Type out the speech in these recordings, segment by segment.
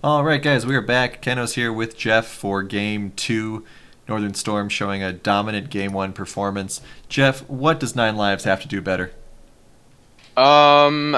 All right, guys, we are back. Keno's here with Jeff for Game 2. Northern Storm showing a dominant Game 1 performance. Jeff, what does Nine Lives have to do better? Um,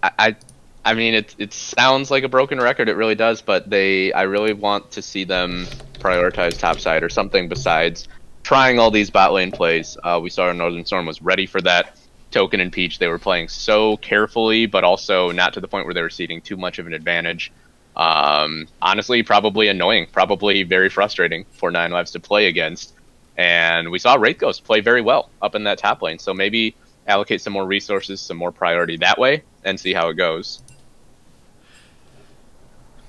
I, I mean, it sounds like a broken record. It really does, but I really want to see them prioritize topside or something besides trying all these bot lane plays. We saw Northern Storm was ready for that token and Peach. They were playing so carefully, but also not to the point where they were ceding too much of an advantage. Honestly, probably annoying, probably very frustrating for Nine Lives to play against. And we saw Wraith Ghost play very well up in that top lane. So maybe allocate some more resources, some more priority that way, and see how it goes.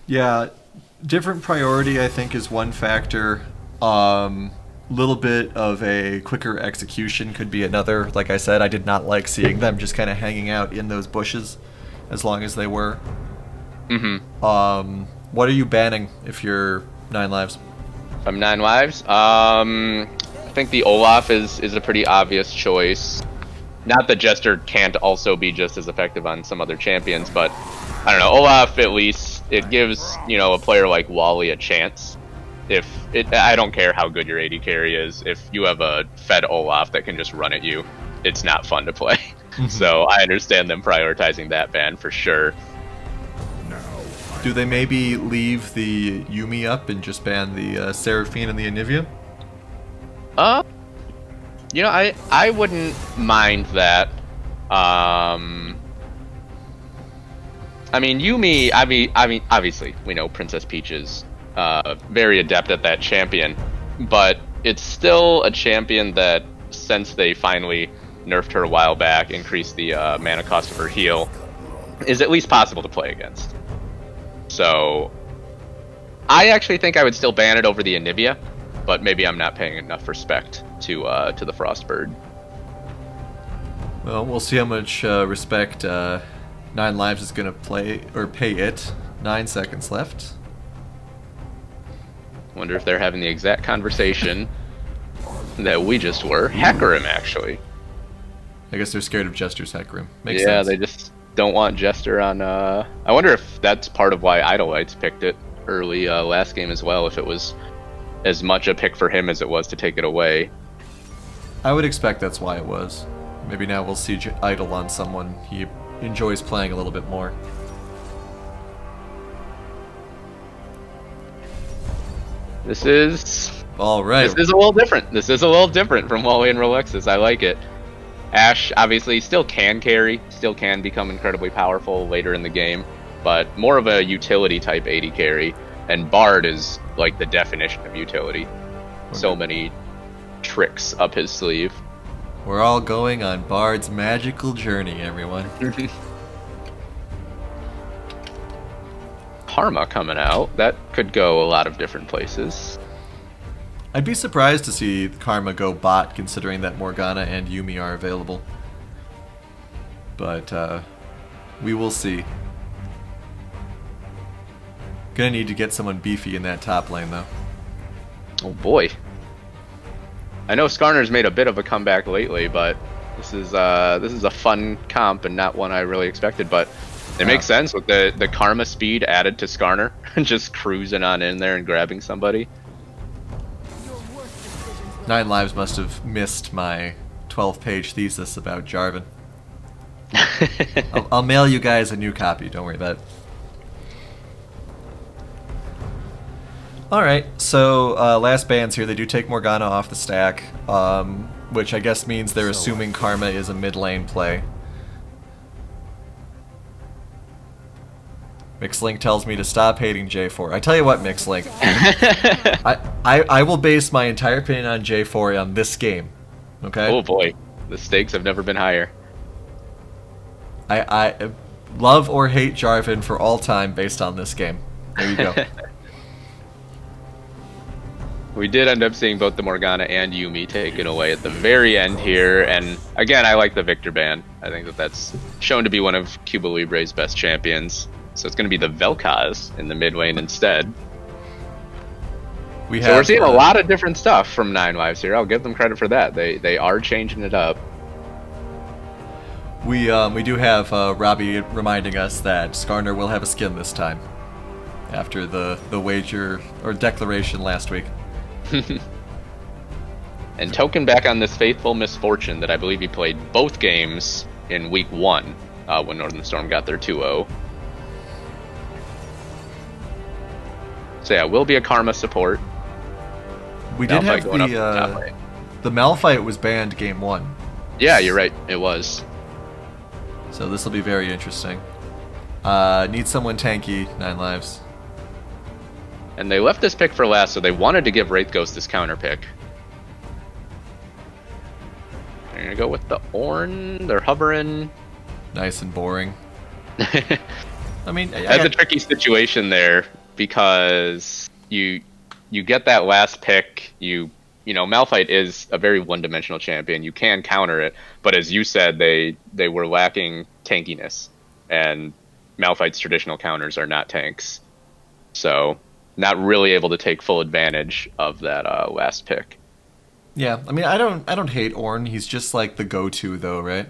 Yeah, different priority, I think, is one factor. Little bit of a quicker execution could be another. Like I said, I did not like seeing them just kind of hanging out in those bushes as long as they were. What are you banning if you're Nine Lives? From Nine Lives, I think the Olaf is a pretty obvious choice. Not that Jester can't also be just as effective on some other champions, but I don't know. Olaf, at least, it gives, a player like Wally a chance. I don't care how good your AD carry is. If you have a fed Olaf that can just run at you, it's not fun to play. So I understand them prioritizing that ban for sure. Do they maybe leave the Yumi up and just ban the Seraphine and the Anivia? Uh, I wouldn't mind that. I mean, Yumi. I mean, obviously, we know Princess Peach is very adept at that champion, but it's still a champion that, since they finally nerfed her a while back, increased the mana cost of her heal, is at least possible to play against. So, I actually think I would still ban it over the Anivia, but maybe I'm not paying enough respect to the Frostbird. Well, we'll see how much respect Nine Lives is going to play or pay it. 9 seconds left. Wonder if they're having the exact conversation that we just were. Hacker him, actually. I guess they're scared of Jester's Hecarim. Makes Yeah, sense. they just don't want Jester on. I wonder if that's part of why Idolites picked it early last game as well. If it was as much a pick for him as it was to take it away. I would expect that's why it was. Maybe now we'll see Idol on someone he enjoys playing a little bit more. This is All right. This is a little different. This is a little different from Wally and Rolexus. I like it. Ashe obviously still can carry, still can become incredibly powerful later in the game, but more of a utility type AD carry. And Bard is like the definition of utility. So many tricks up his sleeve. We're all going on Bard's magical journey, everyone. Karma coming out. That could go a lot of different places. I'd be surprised to see Karma go bot, considering that Morgana and Yumi are available. But we will see. Gonna need to get someone beefy in that top lane, though. Oh boy. I know Skarner's made a bit of a comeback lately, but this is a fun comp and not one I really expected. But it makes sense with the Karma speed added to Skarner, just cruising on in there and grabbing somebody. Nine Lives must have missed my 12-page thesis about Jarvan. I'll mail you guys a new copy, don't worry about it. Alright, so last bans here, they do take Morgana off the stack, which I guess means they're assuming Karma is a mid lane play. Mixlink tells me to stop hating J4. I tell you what, Mixlink, I will base my entire opinion on J4 on this game. Okay? Oh boy, the stakes have never been higher. I love or hate Jarvan for all time based on this game. There you go. We did end up seeing both the Morgana and Yumi taken away at the very end here, and again, I like the Victor ban. I think that's shown to be one of Cuba Libre's best champions. So it's going to be the Vel'Koz in the mid lane instead. So we're seeing a lot of different stuff from Nine Lives here. I'll give them credit for that. They are changing it up. We do have Robbie reminding us that Skarner will have a skin this time. after the wager or declaration last week. And Token back on this faithful misfortune that I believe he played both games in week 1 when Northern Storm got their 2-0. So yeah, will be a Karma support. We did have Going up to the top lane. the Malphite was banned game 1. Yeah, you're right. It was. So this will be very interesting. Need someone tanky, 9 lives. And they left this pick for last, so they wanted to give Wraith Ghost this counter pick. They're going to go with the Ornn. They're hovering. Nice and boring. I mean, that's a tricky situation there because you get that last pick. You know, Malphite is a very one-dimensional champion. You can counter it, but as you said, they were lacking tankiness, and Malphite's traditional counters are not tanks, so not really able to take full advantage of that last pick. Yeah, I mean, I don't hate Ornn. He's just like the go-to, though, right?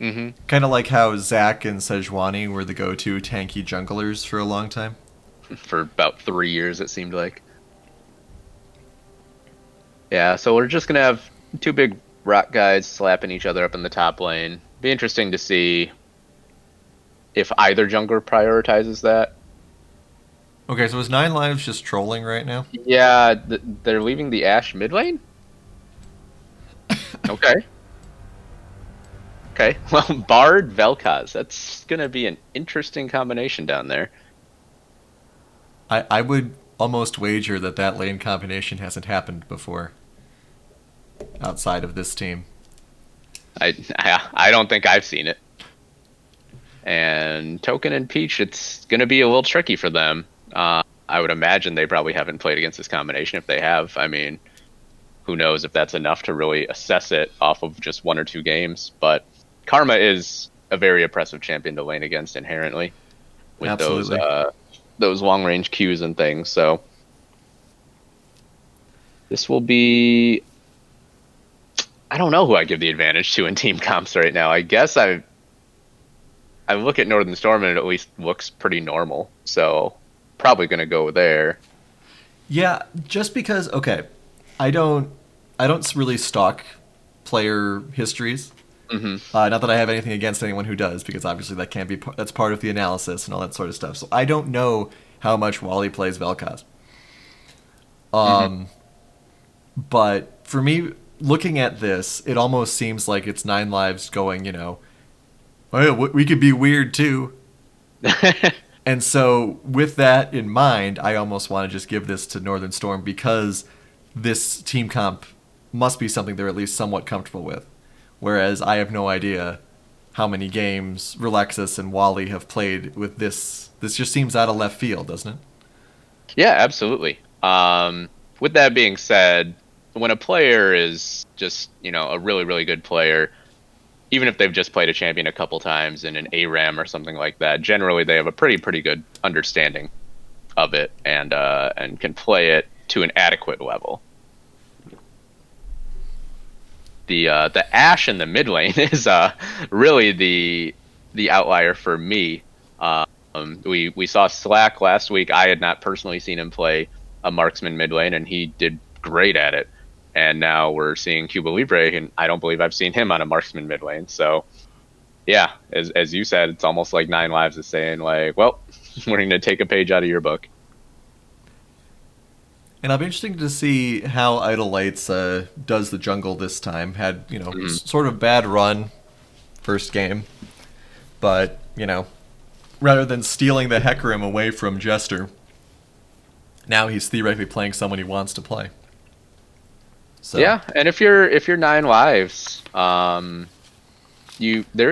Mm-hmm. Kind of like how Zac and Sejuani were the go-to tanky junglers for a long time. For about 3 years, it seemed like. Yeah, so we're just gonna have 2 big rock guys slapping each other up in the top lane. Be interesting to see if either jungler prioritizes that. Okay, so is 9 lives just trolling right now? Yeah, they're leaving the Ashe mid lane? Okay. Okay, well, Bard, Vel'Koz. That's going to be an interesting combination down there. I would almost wager that lane combination hasn't happened before outside of this team. I don't think I've seen it. And Token and Peach, it's going to be a little tricky for them. I would imagine they probably haven't played against this combination. If they have, I mean, who knows if that's enough to really assess it off of just 1 or 2 games. But Karma is a very oppressive champion to lane against inherently with Absolutely. those long range Qs and things. So this will be, I don't know who I give the advantage to in team comps right now. I guess I look at Northern Storm and it at least looks pretty normal. So probably going to go there. Yeah, just because, okay, I don't really stalk player histories. Mm-hmm. Not that I have anything against anyone who does, because obviously that's part of the analysis and all that sort of stuff. So I don't know how much Wally plays Vel'Koz. But for me, looking at this, it almost seems like it's 9 lives going, you know, oh, yeah, we could be weird too. And so with that in mind, I almost want to just give this to Northern Storm because this team comp must be something they're at least somewhat comfortable with. Whereas I have no idea how many games Relexus and Wally have played with this. This just seems out of left field, doesn't it? Yeah, absolutely. With that being said, when a player is just, you know, a really, really good player, even if they've just played a champion a couple times in an ARAM or something like that, generally they have a pretty good understanding of it and can play it to an adequate level. The Ashe in the mid lane is really the outlier for me. We saw Slack last week. I had not personally seen him play a marksman mid lane, and he did great at it. And now we're seeing Cuba Libre, and I don't believe I've seen him on a marksman mid lane. So, yeah, as you said, it's almost like 9 lives is saying, like, well, we're going to take a page out of your book. And I'll be interesting to see how Idle Lights does the jungle this time. Had, you know, sort of bad run first game. But, you know, rather than stealing the Hecarim away from Jester, now he's theoretically playing someone he wants to play. So. Yeah, and if you're 9 lives, there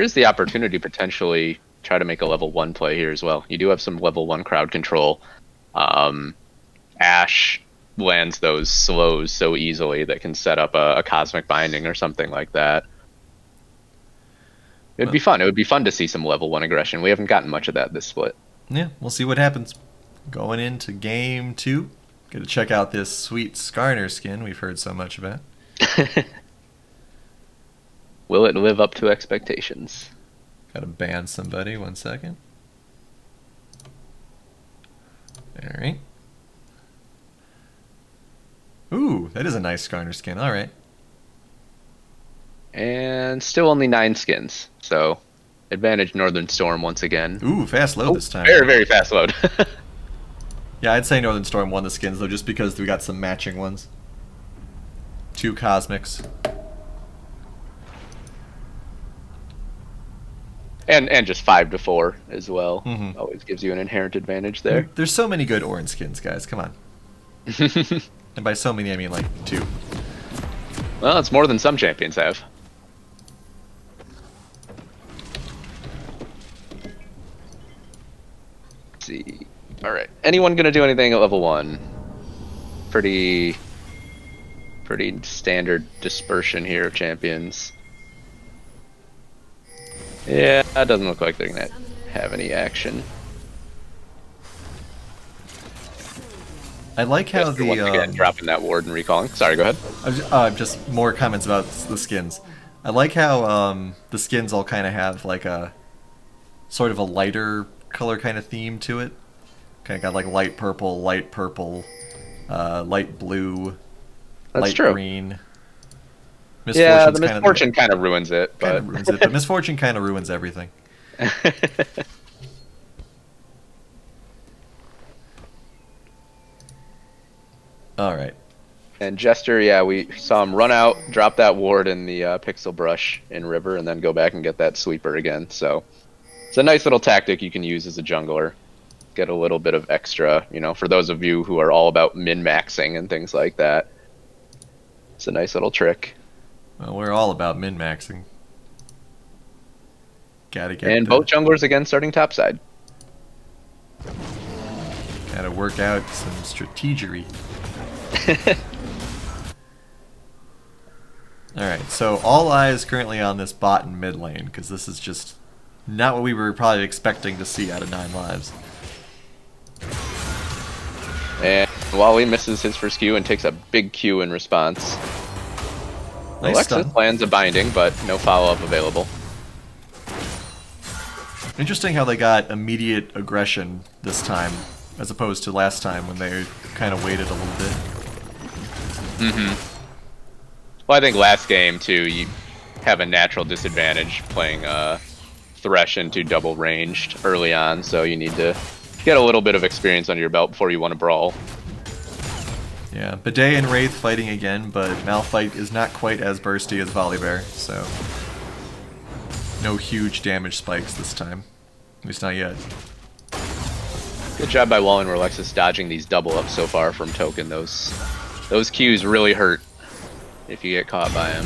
is the opportunity to potentially try to make a level 1 play here as well. You do have some level 1 crowd control. Ashe lands those slows so easily that can set up a cosmic binding or something like that. It'd be fun. It would be fun to see some level 1 aggression. We haven't gotten much of that this split. Yeah, we'll see what happens. Going into game 2. Got to check out this sweet Skarner skin we've heard so much about. Will it live up to expectations? Got to ban somebody. 1 second. Alright. Ooh, that is a nice Garner skin. Alright. And still only 9 skins, so advantage Northern Storm once again. Ooh, fast load this time. Very, very fast load. Yeah, I'd say Northern Storm won the skins, though, just because we got some matching ones. 2 Cosmics. And just 5 to 4 as well. Mhm. Always gives you an inherent advantage there. There's so many good orange skins, guys. Come on. And by so many, I mean like 2. Well, it's more than some champions have. Let's see. Alright. Anyone gonna do anything at level 1? Pretty standard dispersion here of champions. Yeah, that doesn't look like they're gonna have any action. I like how Jester once again dropping that ward and recalling. Sorry, go ahead. just more comments about the skins. I like how the skins all kind of have like a sort of a lighter color kind of theme to it. Kind of got like light purple, light blue, That's light true. green. Yeah, the Misfortune kind of ruins it. Kind of ruins it, but Misfortune kind of ruins everything. All right. And Jester, yeah, we saw him run out, drop that ward in the Pixel Brush in River, and then go back and get that sweeper again. So it's a nice little tactic you can use as a jungler. Get a little bit of extra, you know, for those of you who are all about min-maxing and things like that. It's a nice little trick. Well, we're all about min-maxing. Gotta get And both junglers again starting topside. Gotta work out some strategery. Alright, so all eyes currently on this bot and mid lane, because this is just not what we were probably expecting to see out of 9 lives. And Wally misses his first Q and takes a big Q in response. Nice Alexis stun. lands a binding, but no follow-up available. Interesting how they got immediate aggression this time, as opposed to last time when they kind of waited a little bit. Well, I think last game, too, you have a natural disadvantage playing Thresh into double ranged early on, so you need to get a little bit of experience under your belt before you want to brawl. Yeah, Bidet and Wraith fighting again, but Malphite is not quite as bursty as Volibear, so no huge damage spikes this time. At least not yet. Good job by Wall and Alexis dodging these double ups so far from Token. Those Qs really hurt if you get caught by him.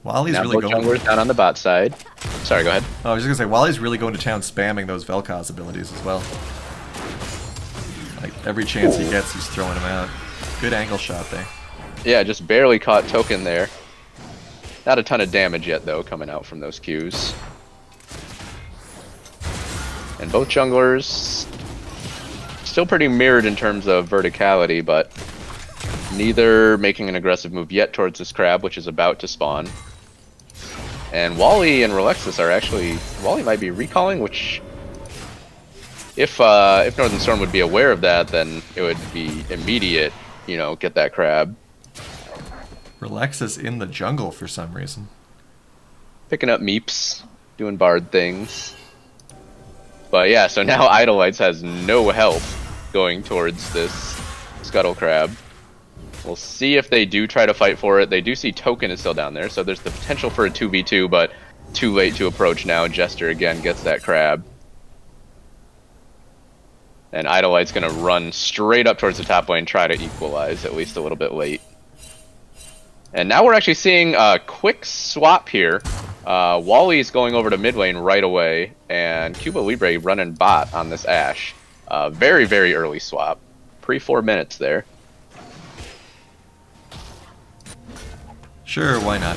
Wally's now really both going. junglers down on the bot side. Sorry, go ahead. Oh, I was just gonna say, Wally's really going to town spamming those Vel'Koz abilities as well. Like, every chance he gets, he's throwing them out. Good angle shot there. Yeah, just barely caught Token there. Not a ton of damage yet, though, coming out from those Qs. And both junglers still pretty mirrored in terms of verticality, but neither making an aggressive move yet towards this crab, which is about to spawn. And Wally and Relexis are actually... Wally might be recalling, which... If Northern Storm would be aware of that, then it would be immediate, you know, get that crab. Relexis in the jungle for some reason. Picking up meeps, doing bard things. But yeah, so now Idolites has no help going towards this Scuttle Crab. We'll see if they do try to fight for it. They do see Token is still down there, so there's the potential for a 2v2, but too late to approach now. Jester again gets that crab. And Idolite's going to run straight up towards the top lane, try to equalize, at least a little bit late. And now we're actually seeing a quick swap here. Wally's going over to mid lane right away, and Cuba Libre running bot on this Ashe. Very, very early swap. Pre-4 minutes there. Sure, why not?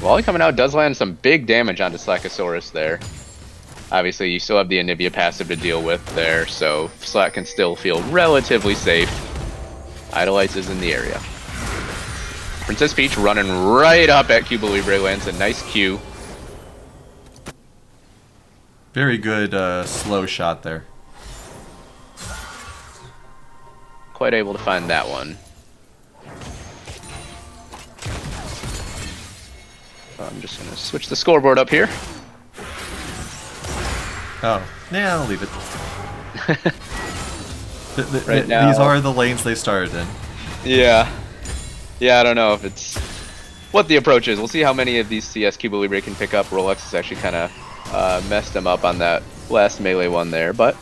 Wally coming out does land some big damage onto Slackosaurus there. Obviously, you still have the Anivia passive to deal with there, so Slack can still feel relatively safe. Idolites is in the area. Princess Peach running right up at Cuba Libre, lands a nice Q. Very good slow shot there. Quite able to find that one. I'm just going to switch the scoreboard up here. Oh, yeah, I'll leave it. Right now, these are the lanes they started in. Yeah. Yeah, I don't know if it's what the approach is. We'll see how many of these CS Cuba Libre can pick up. Rolex has actually kind of messed them up on that last melee one there, but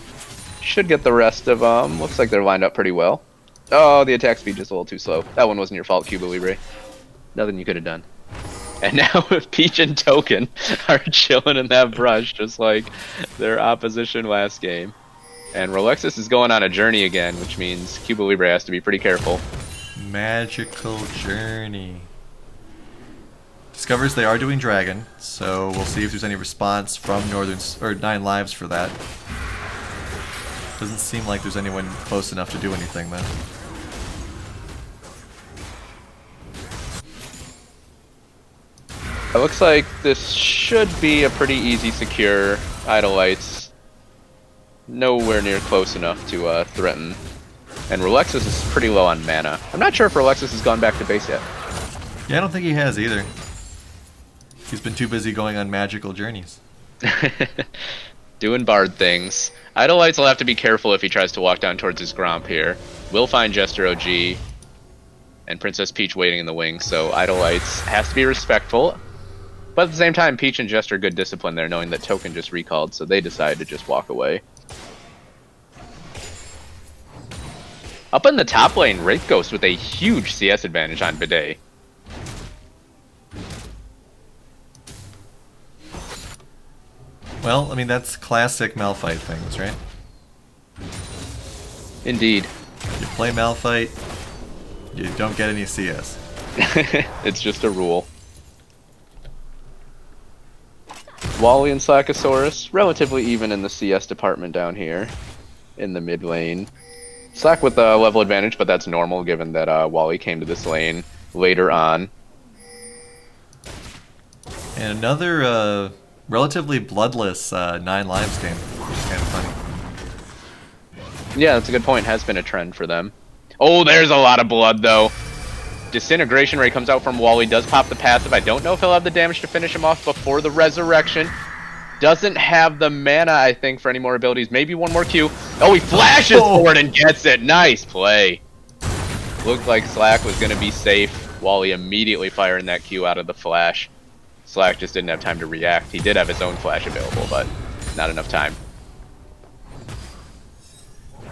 should get the rest of them. Looks like they're lined up pretty well. Oh, the attack speed just a little too slow. That one wasn't your fault, Cuba Libre. Nothing you could have done. And now Peach and Token are chilling in that brush, just like their opposition last game. And Rolexus is going on a journey again, which means Cuba Libre has to be pretty careful. Magical journey. Discovers they are doing Dragon, so we'll see if there's any response from Northern or 9 Lives for that. Doesn't seem like there's anyone close enough to do anything though. It looks like this should be a pretty easy secure. Idle Lights nowhere near close enough to threaten. And Rolexus is pretty low on mana. I'm not sure if Rolexus has gone back to base yet. Yeah, I don't think he has either. He's been too busy going on magical journeys. Doing bard things. Idle Lights will have to be careful if he tries to walk down towards his Gromp here. We'll find Jester OG and Princess Peach waiting in the wings, so Idle Lights has to be respectful. But at the same time, Peach and Jester good discipline there, knowing that Token just recalled, so they decide to just walk away. Up in the top lane, Wraith Ghost with a huge CS advantage on Bidet. Well, I mean, that's classic Malphite things, right? Indeed. You play Malphite, you don't get any CS. It's just a rule. Wally and Slackosaurus, relatively even in the CS department down here in the mid lane. Slack with a level advantage, but that's normal given that Wally came to this lane later on. And another relatively bloodless 9 Lives game, which is kind of funny. Yeah, that's a good point. Has been a trend for them. Oh, there's a lot of blood, though. Disintegration Ray comes out from Wally, does pop the passive. I don't know if he'll have the damage to finish him off before the resurrection. Doesn't have the mana, I think, for any more abilities. Maybe one more Q. Oh, he flashes forward and gets it. Nice play. Looked like Slack was going to be safe. Wally immediately firing that Q out of the flash. Slack just didn't have time to react. He did have his own flash available, but not enough time.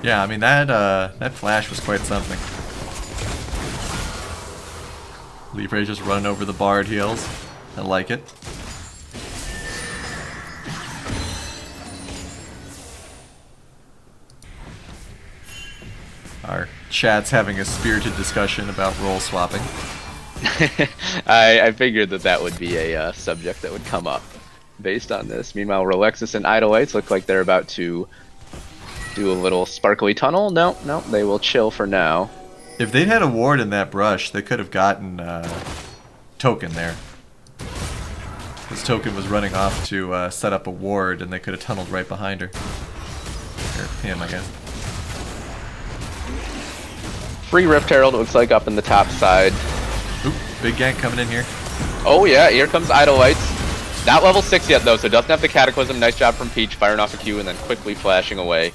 Yeah, I mean, that flash was quite something. Libre just running over the Bard heals. I like it. Our chat's having a spirited discussion about role swapping. I figured that would be a subject that would come up based on this. Meanwhile, Rolexus and Idle Lights look like they're about to do a little sparkly tunnel. No, they will chill for now. If they'd had a ward in that brush, they could have gotten Token there. This Token was running off to set up a ward, and they could have tunneled right behind her. Or him, I guess. Free Rift Herald, it looks like, up in the top side. Oop, big gank coming in here. Oh yeah, here comes Idle Lights. Not level 6 yet, though, so doesn't have the Cataclysm. Nice job from Peach, firing off a Q and then quickly flashing away.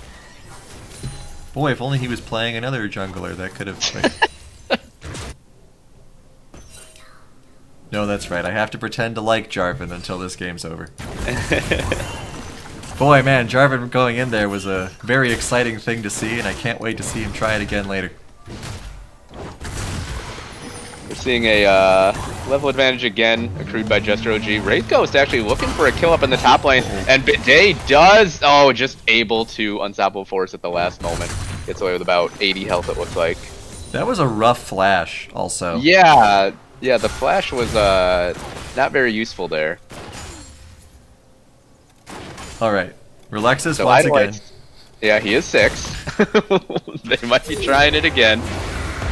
Boy, if only he was playing another jungler, that could have... No, that's right. I have to pretend to like Jarvan until this game's over. Boy, man, Jarvan going in there was a very exciting thing to see, and I can't wait to see him try it again later. We're seeing a level advantage again, accrued by Jester OG. Wraith Ghost actually looking for a kill up in the top lane, and Bidet does... Oh, just able to Unstoppable Force at the last moment. Gets away with about 80 health, it looks like. That was a rough flash, also. Yeah, the flash was not very useful there. Alright, Relaxus so once again. Yeah, he is 6. They might be trying it again.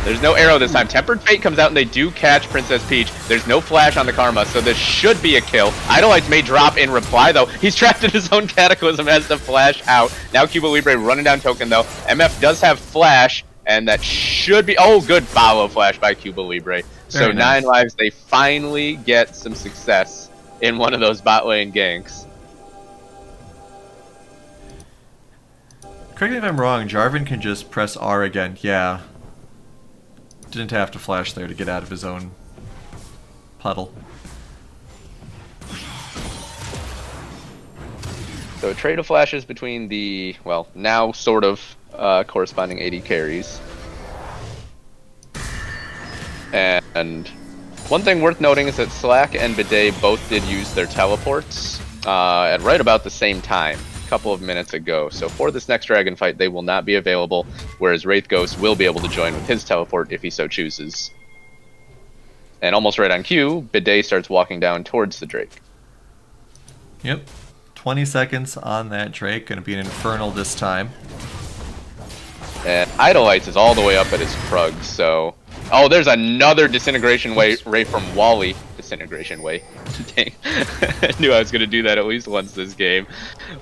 There's no arrow this time. Tempered Fate comes out and they do catch Princess Peach. There's no flash on the Karma, so this should be a kill. Idolites may drop in reply, though. He's trapped in his own Cataclysm, has to flash out. Now Cuba Libre running down token, though. MF does have flash, and that should be... Oh, good follow flash by Cuba Libre. So Very nice. 9 lives, they finally get some success in one of those bot lane ganks. Correct me if I'm wrong, Jarvan can just press R again. Yeah. Didn't have to flash there to get out of his own puddle. So a trade of flashes between the, well, now sort of corresponding AD carries. And one thing worth noting is that Slack and Bidet both did use their teleports at right about the same time, a couple of minutes ago. So for this next dragon fight, they will not be available, whereas Wraith Ghost will be able to join with his teleport if he so chooses. And almost right on cue, Bidet starts walking down towards the Drake. Yep. 20 seconds on that Drake. Going to be an Infernal this time. And Idolites is all the way up at his Krug, so... Oh, there's another Disintegration Ray from Wally. Disintegration Way. Dang. I knew I was going to do that at least once this game.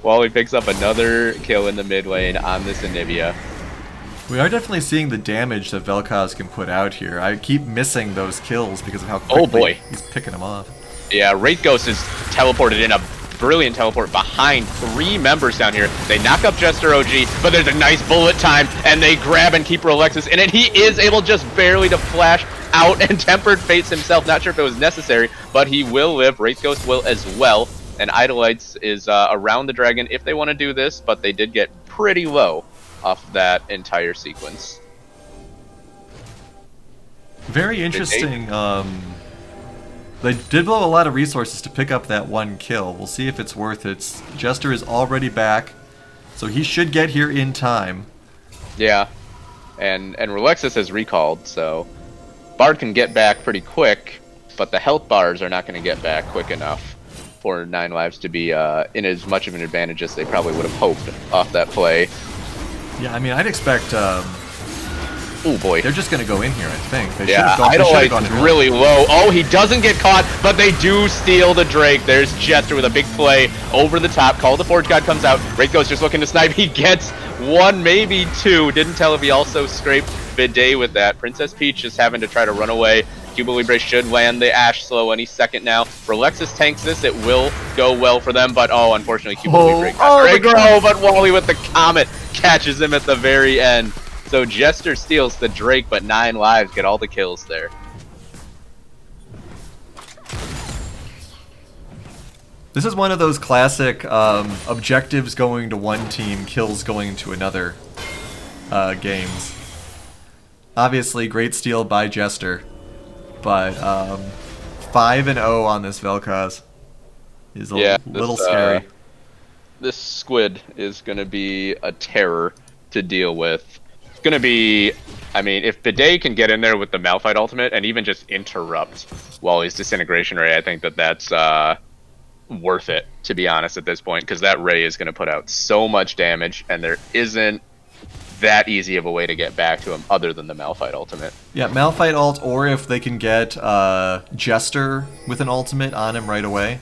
Wally picks up another kill in the mid lane on this Anivia. We are definitely seeing the damage that Vel'Koz can put out here. I keep missing those kills because of how quickly he's picking them off. Yeah, Wraith Ghost is teleported in a brilliant teleport behind 3 members down here. They knock up Jester OG, but there's a nice bullet time, and they grab and keep Rolexus in it. He is able just barely to flash out and Tempered Fates himself. Not sure if it was necessary, but he will live. Wraith Ghost will as well. And Idolites is around the dragon if they want to do this, but they did get pretty low off that entire sequence. Very interesting. They did blow a lot of resources to pick up that one kill. We'll see if it's worth it. Jester is already back, so he should get here in time. Yeah, and Rolexus has recalled, so Bard can get back pretty quick, but the health bars are not going to get back quick enough for 9 lives to be in as much of an advantage as they probably would have hoped off that play. Yeah, I mean, I'd expect... Oh boy. They're just going to go in here, I think. They Yeah, should have Idolites gone is really low. Oh, he doesn't get caught, but they do steal the Drake. There's Jester with a big play over the top. Call of the Forge God comes out. Wraith Ghost just looking to snipe. He gets 1, maybe 2. Didn't tell if he also scraped Bidet with that. Princess Peach is having to try to run away. Cuba Libre should land the Ash Slow any second now. Rolexus tanks this. It will go well for them, but oh, unfortunately, Cuba Libre got Drake. But Wally with the Comet catches him at the very end. So Jester steals the Drake, but 9 lives get all the kills there. This is one of those classic objectives going to one team, kills going to another games. Obviously, great steal by Jester, but 5-0 on this Vel'Koz is a little scary. This squid is going to be a terror to deal with. Going to be, I mean, if Bidet can get in there with the Malphite ultimate and even just interrupt Wally's Disintegration Ray, I think that that's worth it, to be honest, at this point, because that Ray is going to put out so much damage, and there isn't that easy of a way to get back to him other than the Malphite ultimate. Yeah, Malphite ult, or if they can get Jester with an ultimate on him right away.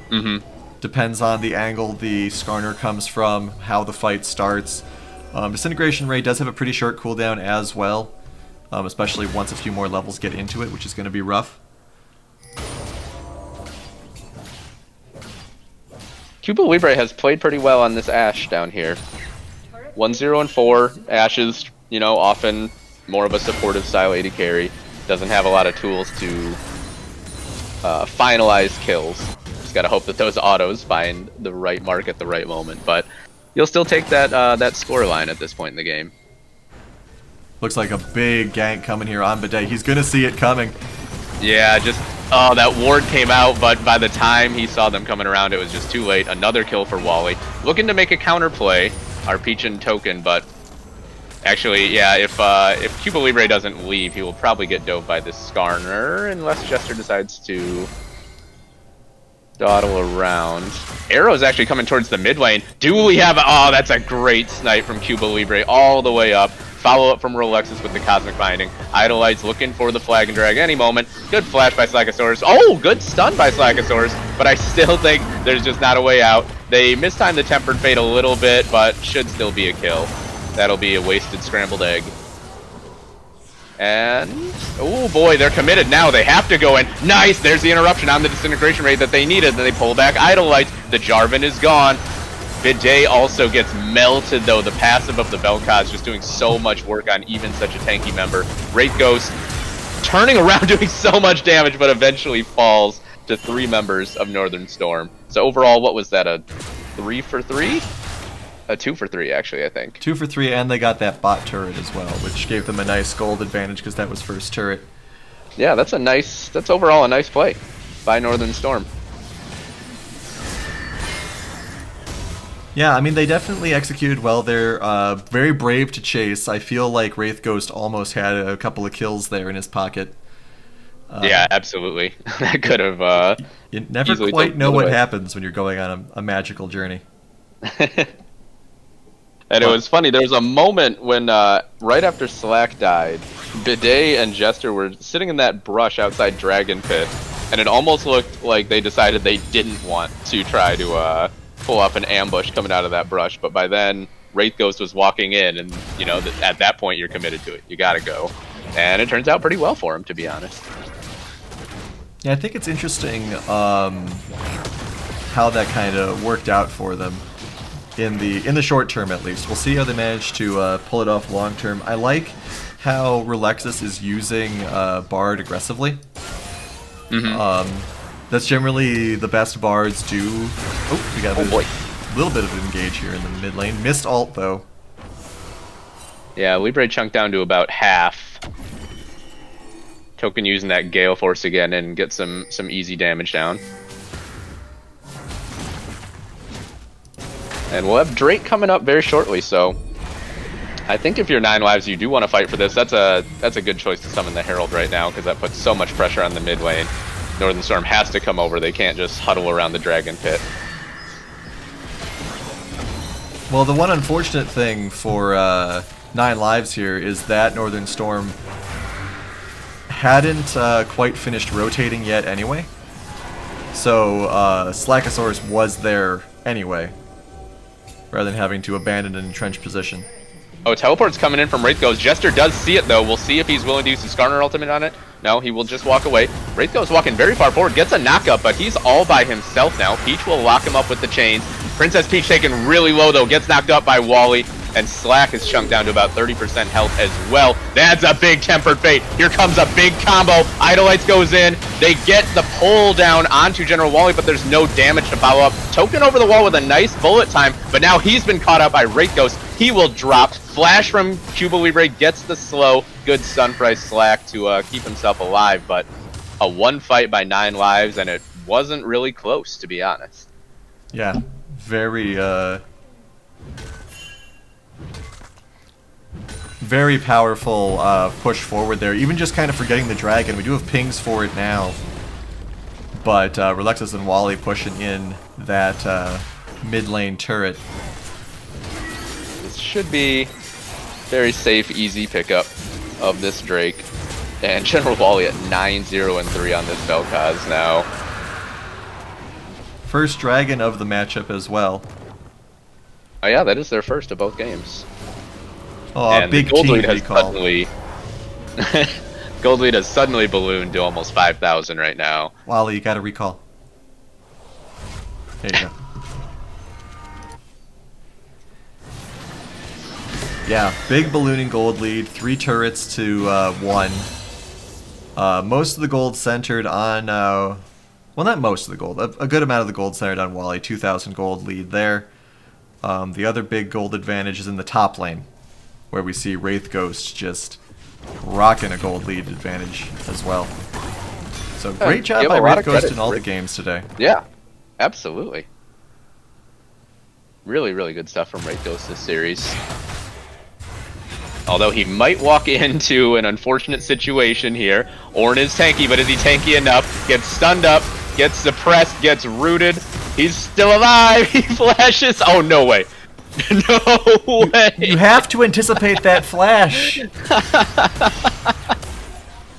Mm-hmm. Depends on the angle the Skarner comes from, how the fight starts. Disintegration Ray does have a pretty short cooldown as well, especially once a few more levels get into it, which is going to be rough. Cuba Libre has played pretty well on this Ashe down here. 1-0 and 4. Ashe is, you know, often more of a supportive style AD carry. Doesn't have a lot of tools to finalize kills. Just gotta hope that those autos find the right mark at the right moment, but you'll still take that score line at this point in the game. Looks like a big gank coming here on Bidet. He's going to see it coming. Yeah, just... Oh, that ward came out, but by the time he saw them coming around, it was just too late. Another kill for Wally. Looking to make a counterplay, our Peach and token, but... Actually, yeah, if Cuba Libre doesn't leave, he will probably get dove by this Skarner, unless Jester decides to dawdle around. Arrow's actually coming towards the mid lane. Do we have... Oh, that's a great snipe from Cuba Libre all the way up. follow up from Rolexus with the Cosmic Binding. Idolite's looking for the Flag and Drag any moment. Good flash by Slackosaurus. Oh, good stun by Slackosaurus, but I still think there's just not a way out. They mistimed the Tempered Fate a little bit, but should still be a kill. That'll be a wasted scrambled egg. And, oh boy, they're committed now. They have to go in. Nice, there's the interruption on the disintegration rate that they needed. Then they pull back Idolites. The Jarvan is gone. Bidet also gets melted, though. The passive of the Vel'Koz just doing so much work on even such a tanky member. Wraith Ghost turning around, doing so much damage, but eventually falls to 3 members of Northern Storm. So overall, what was that, a 3 for 3? A 2 for 3, actually, I think. 2 for 3, and they got that bot turret as well, which gave them a nice gold advantage because that was first turret. Yeah, that's overall a nice play by Northern Storm. Yeah, I mean, they definitely executed well. They're very brave to chase. I feel like Wraith Ghost almost had a couple of kills there in his pocket. Yeah, absolutely. That could have you never quite know what happens when you're going on a magical journey. And it was funny, there was a moment when, right after Slack died, Bidet and Jester were sitting in that brush outside Dragon Pit, and it almost looked like they decided they didn't want to try to pull up an ambush coming out of that brush, but by then, Wraith Ghost was walking in, and, you know, at that point you're committed to it. You gotta go. And it turns out pretty well for him, to be honest. Yeah, I think it's interesting how that kind of worked out for them. In the short term, at least. We'll see how they manage to pull it off long term. I like how Rolexus is using Bard aggressively. That's generally the best Bards do. Oh, we got a little bit of an engage here in the mid lane. Missed ult, though. Yeah, Libre chunked down to about half. Token using that Gale Force again and get some easy damage down. And we'll have Drake coming up very shortly, so I think if you're 9 lives, you do want to fight for this. That's a good choice to summon the Herald right now, because that puts so much pressure on the mid lane. Northern Storm has to come over. They can't just huddle around the Dragon Pit. Well, the one unfortunate thing for 9 lives here is that Northern Storm hadn't quite finished rotating yet anyway. So Slackosaurus was there anyway, rather than having to abandon an entrenched position. Oh, teleport's coming in from Wraith Ghost. Jester does see it, though. We'll see if he's willing to use his Skarner ultimate on it. No, he will just walk away. Wraith Ghost walking very far forward, gets a knockup, but he's all by himself now. Peach will lock him up with the chains. Princess Peach taken really low, though, gets knocked up by Wally, and Slack is chunked down to about 30% health as well. That's a big Tempered Fate. Here comes a big combo. Idolites goes in. They get the pull down onto General Wally, but there's no damage to follow up. Token over the wall with a nice bullet time, but now he's been caught up by Wraith Ghost. He will drop. Flash from Cuba Libre gets the slow. Good stun price Slack to keep himself alive, but a 1 fight by 9 lives, and it wasn't really close, to be honest. Yeah, very very powerful push forward there. Even just kind of forgetting the dragon. We do have pings for it now, but Rolexus and Wally pushing in that mid lane turret. This should be very safe, easy pickup of this Drake. And General Wally at 9-0-3 on this Vel'Koz now. First dragon of the matchup as well. Oh yeah, that is their first of both games. Oh, and big Gold team Lead has recall. suddenly Gold Lead has suddenly ballooned to almost 5,000 right now. Wally, you got to recall. There you go. Yeah, big ballooning gold lead, 3 turrets to 1. Most of the gold centered on, well, not most of the gold, a good amount of the gold centered on Wally, 2,000 gold lead there. The other big gold advantage is in the top lane, where we see Wraith Ghost just rocking a gold lead advantage as well. So great job by Wraith Ghost in all the games today. Yeah, absolutely. Really, really good stuff from Wraith Ghost this series. Although he might walk into an unfortunate situation here. Ornn is tanky, but is he tanky enough? Gets stunned up, gets suppressed, gets rooted. He's still alive! He flashes! Oh, no way. No way. You have to anticipate that flash.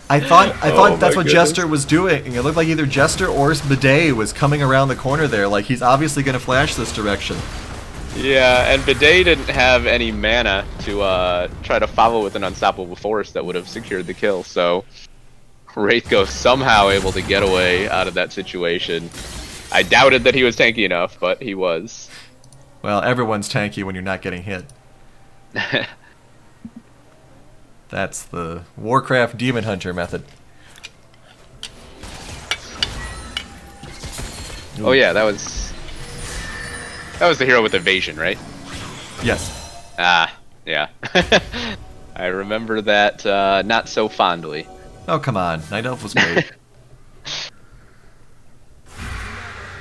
I thought Oh that's my what goodness. Jester was doing. It looked like either Jester or Bidet was coming around the corner there. Like, he's obviously going to flash this direction. Yeah, and Bidet didn't have any mana to try to follow with an unstoppable force that would have secured the kill, so Wraithghost somehow able to get away out of that situation. I doubted that he was tanky enough, but he was. Well, everyone's tanky when you're not getting hit. That's the Warcraft Demon Hunter method. Oh yeah, that was the hero with evasion, right? Yes. Ah, yeah. I remember that not so fondly. Oh, come on. Night Elf was great.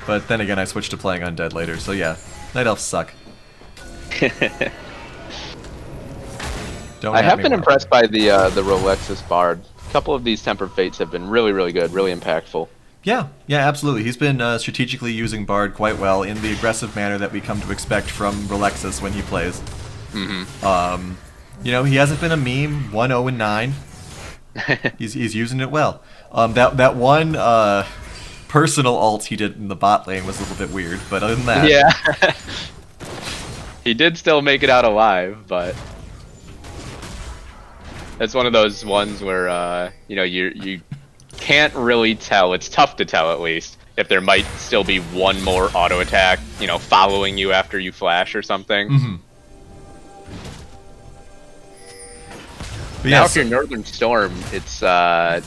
But then again, I switched to playing Undead later, so yeah. Night Elves suck. Don't I at have me been more. impressed by the Rolexus Bard. A couple of these Tempered Fates have been really, really good, really impactful. Yeah, absolutely. He's been strategically using Bard quite well in the aggressive manner that we come to expect from Rolexus when he plays. Mm-hmm. You know, he hasn't been a meme. 1-0-9. He's using it well. That one personal ult he did in the bot lane was a little bit weird, but other than that, Yeah. He did still make it out alive, but it's one of those ones where you know, you can't really tell. It's tough to tell, at least, if there might still be one more auto attack, you know, following you after you flash or something. Mm-hmm. But Now, yeah, if you're Northern Storm, it's got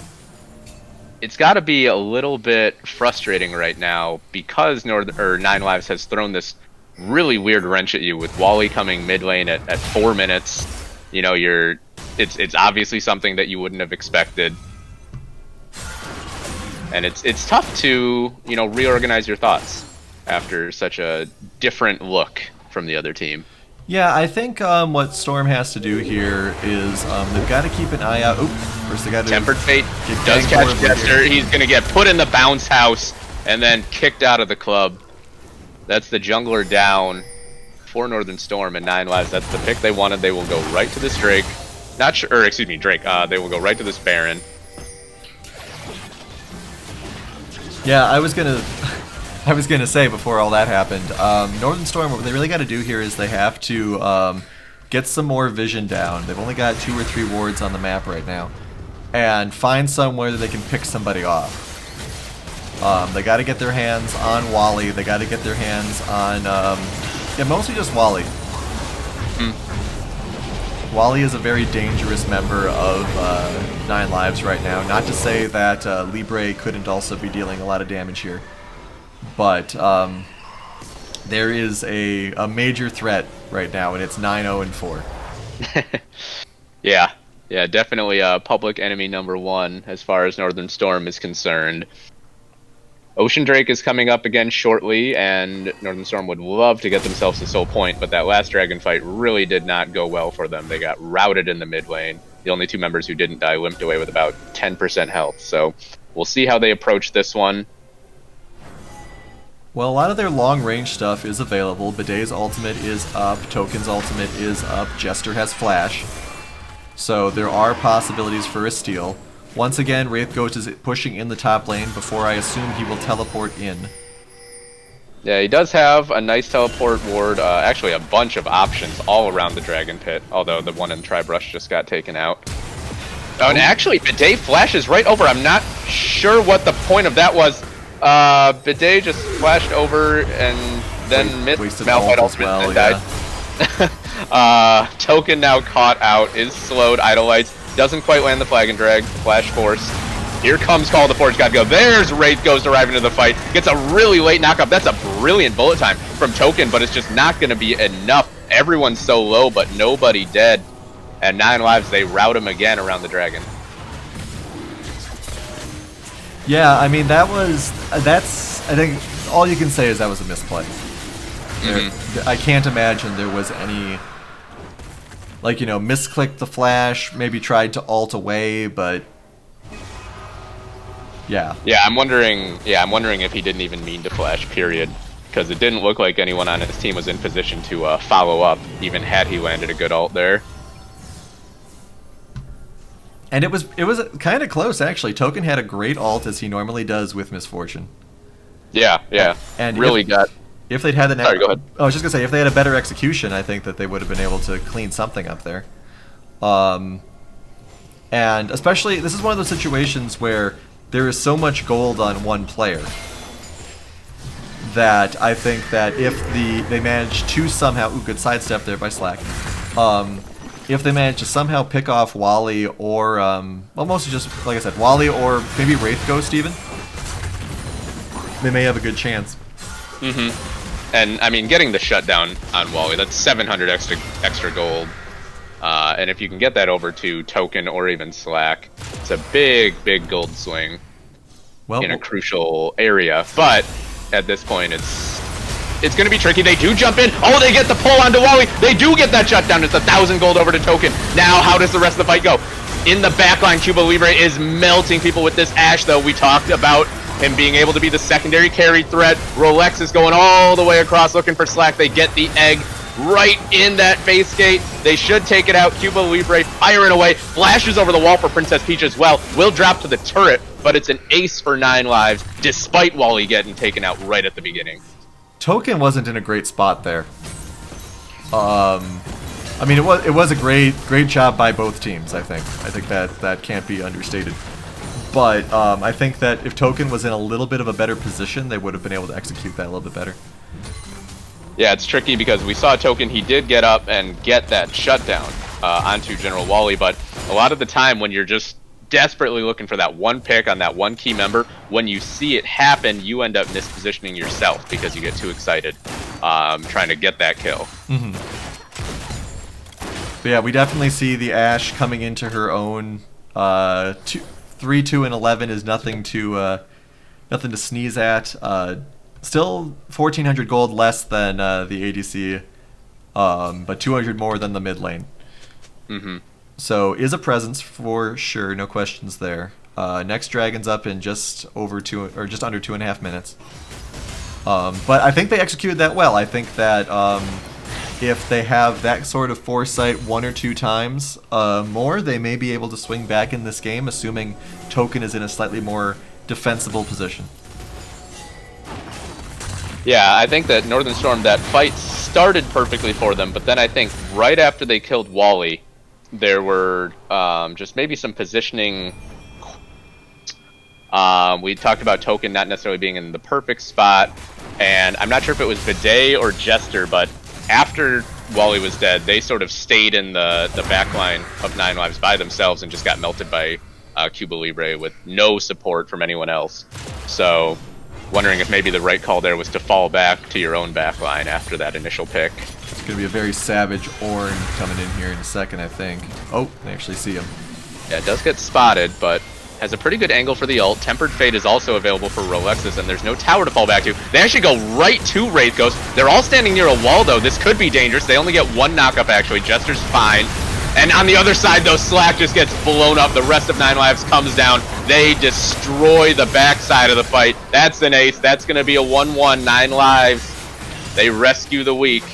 to be a little bit frustrating right now because Nine Lives has thrown this really weird wrench at you with Wally coming mid lane at 4 minutes. You know, it's obviously something that you wouldn't have expected, and it's tough to, you know, reorganize your thoughts after such a different look from the other team. Yeah, I think what Storm has to do here is they've got to keep an eye out. Oop, first they got to Tempered Fate get does ganked catch over here. Jester. He's going to get put in the bounce house and then kicked out of the club. That's the jungler down for Northern Storm and 9 lives. That's the pick they wanted. They will go right to this Drake. Not sure, or excuse me, Drake. They will go right to this Baron. Yeah, I was gonna say before all that happened, Northern Storm, what they really got to do here is they have to get some more vision down. They've only got 2 or 3 wards on the map right now, and find somewhere that they can pick somebody off. They got to get their hands on Wally. They got to get their hands on, yeah, mostly just Wally. Wally is a very dangerous member of 9 lives right now. Not to say that Libre couldn't also be dealing a lot of damage here. But there is a major threat right now, and it's 9-0-4. Yeah, definitely public enemy #1 as far as Northern Storm is concerned. Ocean Drake is coming up again shortly, and Northern Storm would love to get themselves a soul point, but that last dragon fight really did not go well for them. They got routed in the mid lane. The only 2 members who didn't die limped away with about 10% health, so we'll see how they approach this one. Well, a lot of their long-range stuff is available. Bidet's ultimate is up, Token's ultimate is up, Jester has flash. So there are possibilities for a steal. Once again, Wraithghost is pushing in the top lane before I assume he will teleport in. Yeah, he does have a nice teleport ward, actually a bunch of options all around the Dragon Pit, although the one in Tribrush just got taken out. Oh, and actually, Bidet flashes right over. I'm not sure what the point of that was. Bidet just flashed over and then missed Wasted Malphite ult as ultimate well, and died. Token now caught out, is slowed, idolites, doesn't quite land the flag and drag, flash force. Here comes Call of the Forge God Go. There's Wraithghost arriving to the fight. Gets a really late knockup. That's a brilliant bullet time from Token, but it's just not going to be enough. Everyone's so low, but nobody dead. And 9 lives, they rout him again around the dragon. Yeah, I mean, that's, I think, all you can say is that was a misplay. I can't imagine there was any, like, you know, misclicked the flash, maybe tried to ult away, but yeah. Yeah, I'm wondering if he didn't even mean to flash, period. because it didn't look like anyone on his team was in position to follow up, even had he landed a good ult there. And it was kind of close, actually. Token had a great ult, as he normally does with Misfortune. Yeah, yeah. And really if they'd had the Sorry, go ahead. I was just gonna say, if they had a better execution, I think that they would have been able to clean something up there. And especially, this is one of those situations where there is so much gold on one player that I think that if they manage to somehow, good sidestep there by Slack. If they manage to somehow pick off Wally or, well, mostly just, like I said, Wally or maybe Wraith Ghost even, they may have a good chance. Mm-hmm. And, I mean, getting the shutdown on Wally, that's 700 extra gold. And if you can get that over to Token or even Slack, it's a big, big gold swing in a crucial area. But at this point, it's going to be tricky. They do jump in. Oh, they get the pull onto Wally. They do get that shutdown. It's 1,000 gold over to Token. Now, how does the rest of the fight go? In the backline, Cuba Libre is melting people with this Ashe, though. We talked about him being able to be the secondary carry threat. Rolex is going all the way across looking for Slack. They get the egg right in that base gate. They should take it out. Cuba Libre firing away. Flashes over the wall for Princess Peach as well. Will drop to the turret, but it's an ace for 9 lives, despite Wally getting taken out right at the beginning. Token wasn't in a great spot there. I mean, it was a great job by both teams. I think that can't be understated. But I think that if Token was in a little bit of a better position, they would have been able to execute that a little bit better. Yeah, it's tricky because we saw Token, he did get up and get that shutdown onto General Wally, but a lot of the time when you're just desperately looking for that one pick on that one key member, when you see it happen, you end up mispositioning yourself because you get too excited trying to get that kill. Mm-hmm. But yeah, we definitely see the Ashe coming into her own. 3, 2, and 11 is nothing to sneeze at. Still 1,400 gold less than the ADC, but 200 more than the mid lane. Mm-hmm. So is a presence for sure, no questions there. Next dragon's up in just under 2.5 minutes. But I think they executed that well. I think that if they have that sort of foresight 1 or 2 times more, they may be able to swing back in this game, assuming Token is in a slightly more defensible position. Yeah, I think that Northern Storm, that fight started perfectly for them, but then I think right after they killed Wally, there were just maybe some positioning. We talked about Token not necessarily being in the perfect spot, and I'm not sure if it was Bidet or Jester, but after Wally was dead, they sort of stayed in the back line of 9 lives by themselves and just got melted by Cuba Libre with no support from anyone else. So, wondering if maybe the right call there was to fall back to your own back line after that initial pick. It's going to be a very savage Ornn coming in here in a second, I think. Oh, they actually see him. Yeah, it does get spotted, but has a pretty good angle for the ult. Tempered Fate is also available for Rolexes, and there's no tower to fall back to. They actually go right to Wraith Ghost. They're all standing near a wall, though. This could be dangerous. They only get 1 knockup, actually. Jester's fine. And on the other side, though, Slack just gets blown up. The rest of 9 lives comes down. They destroy the backside of the fight. That's an ace. That's going to be a 1-1, 9 lives. They rescue the weak.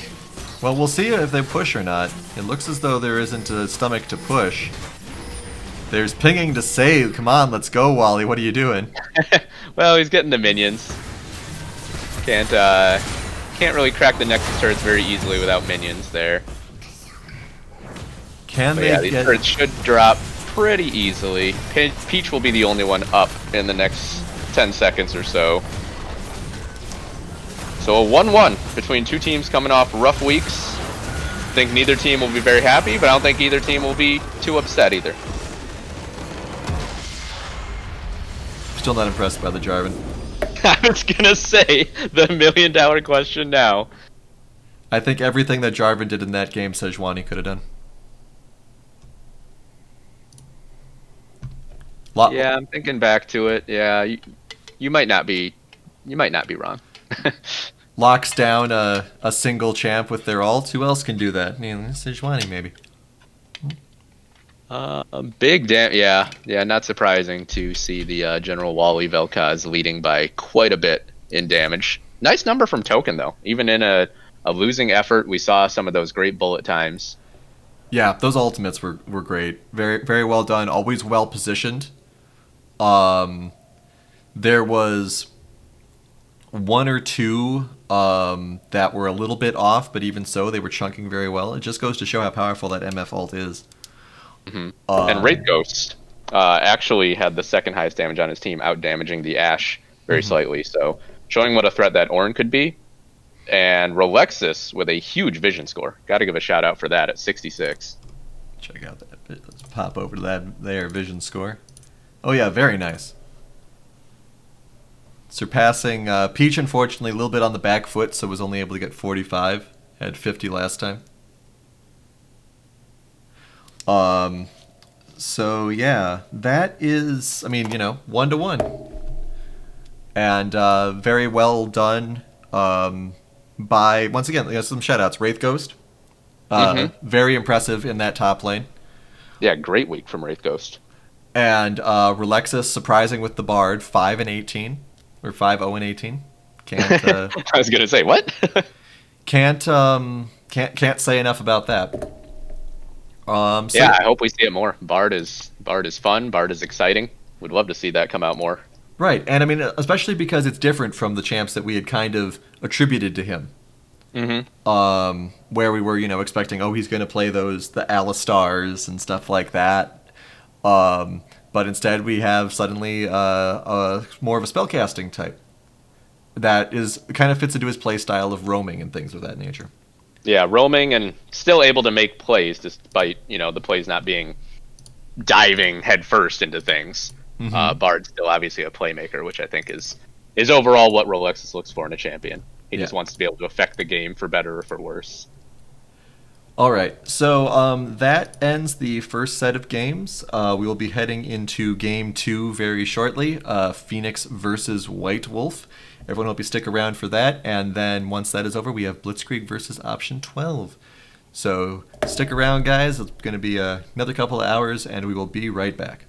Well, we'll see if they push or not. It looks as though there isn't a stomach to push. There's pinging to say, come on, let's go, Wally. What are you doing? Well, he's getting the minions. Can't really crack the Nexus turrets very easily without minions there. Can they yeah, these turrets should drop pretty easily. Peach will be the only one up in the next 10 seconds or so. So a 1-1 between 2 teams coming off rough weeks. I think neither team will be very happy, but I don't think either team will be too upset either. Still not impressed by the Jarvan. I was gonna say, the $1 million question now. I think everything that Jarvan did in that game, Sejuani could have done. Yeah, I'm thinking back to it. Yeah, you might not be wrong. Locks down a single champ with their ult. Who else can do that? Sejuani maybe. Big damn. Yeah, not surprising to see the General Wally Vel'Koz leading by quite a bit in damage. Nice number from Token though. Even in a losing effort, we saw some of those great bullet times. Yeah, those ultimates were great. Very very well done. Always well positioned. Um, there was one or two that were a little bit off, but even so, they were chunking very well. It just goes to show how powerful that MF ult is. Hmm. And Um, Wraith Ghost actually had the second highest damage on his team, out damaging the Ashe very mhm. slightly. So showing what a threat that Ornn could be. And Rolexis with a huge vision score. Got to give a shout out for that at 66. Check out that. Let's pop over to that there vision score. Oh yeah, very nice. Surpassing Peach, unfortunately, a little bit on the back foot, so was only able to get 45. Had 50 last time. Um, so yeah, that is, I mean, 1-1, and very well done. By once again, some shoutouts. Wraith Ghost, Hmm. very impressive in that top lane, Yeah, great week from Wraith Ghost. and Relexus surprising with the Bard, 5-18 or 5-0-18. Can't I was gonna say what? can't say enough about that. So Yeah, I hope we see it more. Bard is fun. Bard is exciting. Would love to see that come out more. right, and I mean, especially because it's different from the champs that we had kind of attributed to him. Hmm. Where we were, expecting, oh, he's going to play the Alistars and stuff like that. But instead, we have suddenly more of a spellcasting type that is kind of fits into his play style of roaming and things of that nature. Yeah, roaming and still able to make plays despite the plays not being diving headfirst into things. Hmm. Bard's still obviously a playmaker, which I think is overall what Rolexis looks for in a champion. He Yeah. just wants to be able to affect the game for better or for worse. All right, so that ends the first set of games. We will be heading into game 2 very shortly. Phoenix versus White Wolf. Everyone hope you stick around for that, and then once that is over, we have Blitzkrieg versus Option 12. So stick around, guys. It's going to be another couple of hours, and we will be right back.